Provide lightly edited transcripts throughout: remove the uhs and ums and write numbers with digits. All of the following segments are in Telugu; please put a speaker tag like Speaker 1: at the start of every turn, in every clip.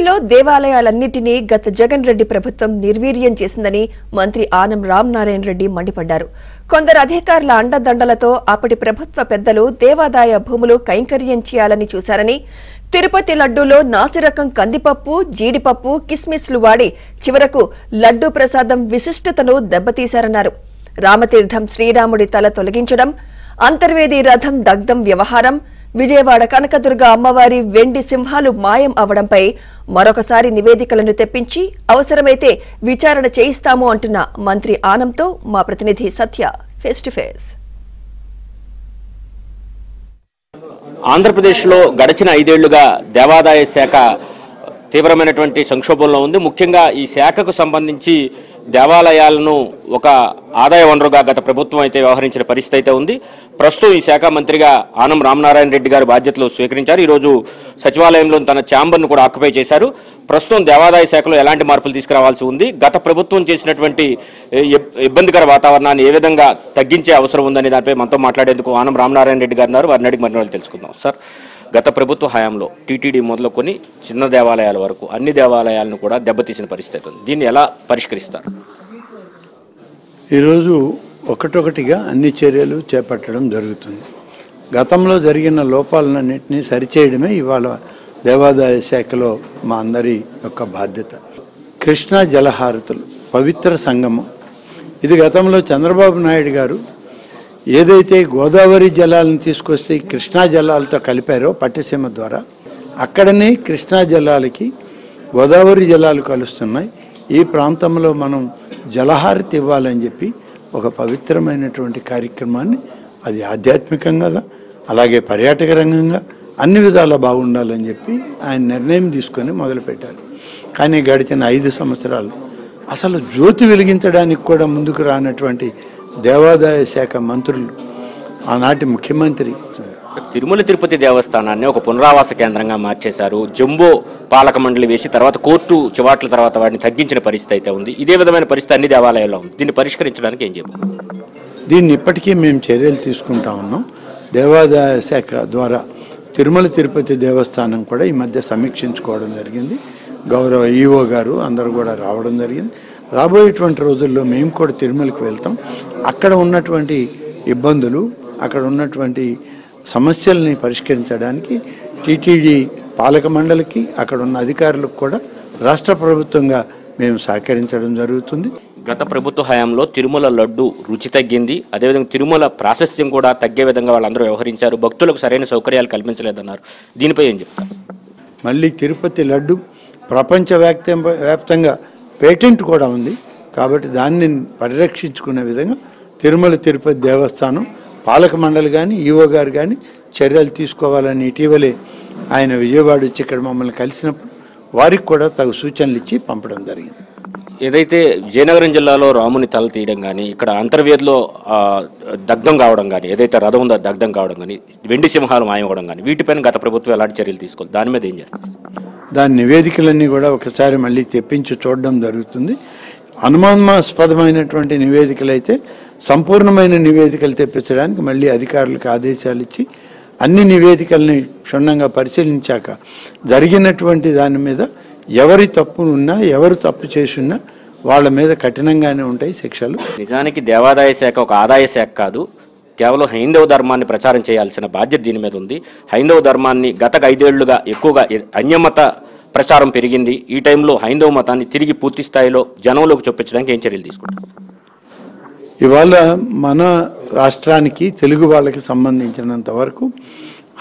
Speaker 1: ఏపీలో దేవాలయాలన్నింటినీ గత జగన్ రెడ్డి ప్రభుత్వం నిర్వీర్యం చేసిందని మంత్రి ఆనం రామనారాయణ రెడ్డి మండిపడ్డారు. కొందరు అధికారుల అండదండలతో అప్పటి ప్రభుత్వ పెద్దలు దేవాదాయ భూములు కైంకర్యం చేయాలని చూశారని, తిరుపతి లడ్డూలో నాసిరకం కందిపప్పు, జీడిపప్పు, కిస్మిస్లు వాడి చివరకు లడ్డూ ప్రసాదం విశిష్టతను దెబ్బతీశారన్నారు. రామతీర్థం శ్రీరాముడి తల తొలగించడం, అంతర్వేది రథం దగ్ధం వ్యవహారం, విజయవాడ కనకదుర్గ అమ్మవారి వెండి సింహాలు మాయం అవడంపై మరొకసారి నివేదికలను తెప్పించి అవసరమైతే విచారణ చేయిస్తాము అంటున్న మంత్రి ఆనంతో మా ప్రతినిధి సత్య ఫేస్ టు ఫేస్.
Speaker 2: ఆంధ్రప్రదేశ్లో గడిచిన 5 ఏళ్లుగా దేవాదాయ శాఖ తీవ్రమైనటువంటి సంక్షోభంలో ఉంది. ముఖ్యంగా ఈ శాఖకు సంబంధించి దేవాలయాలను ఒక ఆదాయ వనరుగా గత ప్రభుత్వం అయితే వ్యవహరించిన పరిస్థితి అయితే ఉంది. ప్రస్తుతం ఈ శాఖ మంత్రిగా ఆనం రామనారాయణ రెడ్డి గారు బాధ్యతలు స్వీకరించారు. ఈరోజు సచివాలయంలో తన ఛాంబర్ను కూడా ఆక్యుపై చేశారు. ప్రస్తుతం దేవాదాయ శాఖలో ఎలాంటి మార్పులు తీసుకురావాల్సి ఉంది, గత ప్రభుత్వం చేసినటువంటి ఇబ్బందికర వాతావరణాన్ని ఏ విధంగా తగ్గించే అవసరం ఉందని దానిపై మనతో మాట్లాడేందుకు ఆనం రామనారాయణ రెడ్డి గారు ఉన్నారు. వారిని అడిగి మరిన్ని తెలుసుకుందాం. సార్, గత ప్రభుత్వ హయాంలో టీటీడీ మొదలుకొని చిన్న దేవాలయాల వరకు అన్ని దేవాలయాలను కూడా దెబ్బతీసిన పరిస్థితి ఉంది. దీన్ని ఎలా పరిష్కరిస్తారు?
Speaker 3: ఈరోజు ఒకటొకటిగా అన్ని చర్యలు చేపట్టడం జరుగుతుంది. గతంలో జరిగిన లోపాలన్నింటినీ సరిచేయడమే ఇవాళ దేవాదాయ శాఖలో మా అందరి యొక్క బాధ్యత. కృష్ణా జలహారతులు పవిత్ర సంగమం, ఇది గతంలో చంద్రబాబు నాయుడు గారు ఏదైతే గోదావరి జలాలను తీసుకొస్తే కృష్ణా జలాలతో కలిపారో పట్టిసీమ ద్వారా, అక్కడనే కృష్ణా జలాలకి గోదావరి జలాలు కలుస్తున్నాయి. ఈ ప్రాంతంలో మనం జలహారతి ఇవ్వాలని చెప్పి ఒక పవిత్రమైనటువంటి కార్యక్రమాన్ని, అది ఆధ్యాత్మికంగా అలాగే పర్యాటక రంగంగా అన్ని విధాలా బాగుండాలని చెప్పి ఆయన నిర్ణయం తీసుకొని మొదలుపెట్టారు. కానీ గడిచిన 5 సంవత్సరాలు అసలు జ్యోతి వెలిగించడానికి కూడా ముందుకు రానటువంటి దేవాదాయ శాఖ మంత్రులు, ఆనాటి ముఖ్యమంత్రి
Speaker 2: తిరుమల తిరుపతి దేవస్థానాన్ని ఒక పునరావాస కేంద్రంగా మార్చేశారు. జంబో పాలక మండలి వేసి తర్వాత కోర్టు చివాట్ల తర్వాత వాటిని తగ్గించిన పరిస్థితి అయితే ఉంది. ఇదే విధమైన పరిస్థితి అన్ని దేవాలయాల్లో ఉంది. దీన్ని పరిష్కరించడానికి ఏం చెప్పారు?
Speaker 3: దీన్ని ఇప్పటికీ మేము చర్యలు తీసుకుంటా ఉన్నాం. దేవాదాయ శాఖ ద్వారా తిరుమల తిరుపతి దేవస్థానం కూడా ఈ మధ్య సమీక్షించుకోవడం జరిగింది. గౌరవ ఈఓ గారు అందరూ కూడా రావడం జరిగింది. రాబోయేటువంటి రోజుల్లో మేము కూడా తిరుమలకి వెళ్తాం. అక్కడ ఉన్నటువంటి ఇబ్బందులు, అక్కడ ఉన్నటువంటి సమస్యల్ని పరిష్కరించడానికి టీటీడీ పాలక మండలికి, అక్కడ ఉన్న అధికారులకు కూడా రాష్ట్ర ప్రభుత్వంగా మేము సహకరించడం జరుగుతుంది.
Speaker 2: గత ప్రభుత్వ హయాంలో తిరుమల లడ్డు రుచి తగ్గింది, అదేవిధంగా తిరుమల ప్రాశస్త్యం కూడా తగ్గే విధంగా వాళ్ళందరూ వ్యవహరించారు, భక్తులకు సరైన సౌకర్యాలు కల్పించలేదన్నారు. దీనిపై ఏం చెప్తారు?
Speaker 3: మళ్ళీ తిరుపతి లడ్డు ప్రపంచవ్యాప్తంగా పేటెంట్ కూడా ఉంది. కాబట్టి దాన్ని పరిరక్షించుకునే విధంగా తిరుమల తిరుపతి దేవస్థానం పాలక మండలి కానీ ఈఓ గారు కానీ చర్యలు తీసుకోవాలని ఇటీవలే ఆయన విజయవాడ వచ్చి ఇక్కడ మమ్మల్ని కలిసినప్పుడు వారికి కూడా తగు సూచనలు ఇచ్చి పంపడం జరిగింది.
Speaker 2: ఏదైతే విజయనగరం జిల్లాలో రాముని తల తీయడం కానీ, ఇక్కడ అంతర్వేదిలో దగ్ధం కావడం కానీ, ఏదైతే రథం ఉందో దగ్ధం కావడం కానీ, వెండి సింహాలు మాయమవడం కానీ, వీటిపైన గత ప్రభుత్వం ఎలాంటి చర్యలు తీసుకోవాలి, దాని మీద ఏం చేస్తారు?
Speaker 3: దాని నివేదికలన్నీ కూడా ఒకసారి మళ్ళీ తెప్పించి చూడడం జరుగుతుంది. అనుమానాస్పదమైనటువంటి నివేదికలు అయితే సంపూర్ణమైన నివేదికలు తెప్పించడానికి మళ్ళీ అధికారులకు ఆదేశాలు ఇచ్చి అన్ని నివేదికల్ని క్షుణ్ణంగా పరిశీలించాక జరిగినటువంటి దాని మీద ఎవరి తప్పు ఉన్నా, ఎవరు తప్పు చేసున్నా వాళ్ళ మీద కఠినంగానే ఉంటాయి శిక్షలు.
Speaker 2: నిజానికి దేవాదాయ శాఖ ఒక ఆదాయ శాఖ కాదు, కేవలం హైందవ ధర్మాన్ని ప్రచారం చేయాల్సిన బాధ్యత దీని మీద ఉంది. హైందవ ధర్మాన్ని గత 5 ఏళ్లుగా ఎక్కువగా అన్యమత ప్రచారం పెరిగింది. ఈ టైంలో హైందవ మతాన్ని తిరిగి పూర్తి స్థాయిలో జనంలోకి చొప్పించడానికి ఏం చర్యలు తీసుకుంటారు?
Speaker 3: ఇవాళ మన రాష్ట్రానికి, తెలుగు వాళ్ళకి సంబంధించినంత వరకు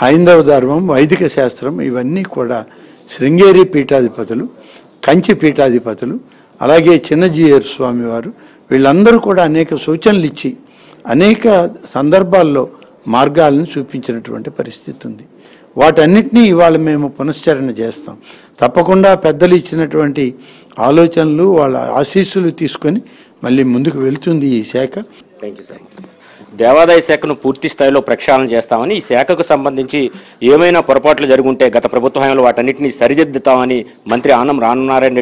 Speaker 3: హైందవ ధర్మం, వైదిక శాస్త్రం ఇవన్నీ కూడా శృంగేరి పీఠాధిపతులు, కంచి పీఠాధిపతులు, అలాగే చిన్నజీయర్ స్వామి వారు, వీళ్ళందరూ కూడా అనేక సూచనలు ఇచ్చి అనేక సందర్భాల్లో మార్గాలను చూపించినటువంటి పరిస్థితి ఉంది. వాటన్నిటినీ ఇవాళ మేము పునశ్చరణ చేస్తాం. తప్పకుండా పెద్దలు ఇచ్చినటువంటి ఆలోచనలు, వాళ్ళ ఆశీస్సులు తీసుకొని మళ్ళీ ముందుకు వెళ్తుంది ఈ శాఖ.
Speaker 2: Thank you sir. దేవాదాయ శాఖను పూర్తి స్థాయిలో ప్రక్షాళన చేస్తామని, ఈ శాఖకు సంబంధించి ఏమైనా పొరపాట్లు జరుగుంటే గత ప్రభుత్వ హయాంలో వాటన్నిటిని సరిదిద్దుతామని మంత్రి ఆనం రామనారాయణ రెడ్డి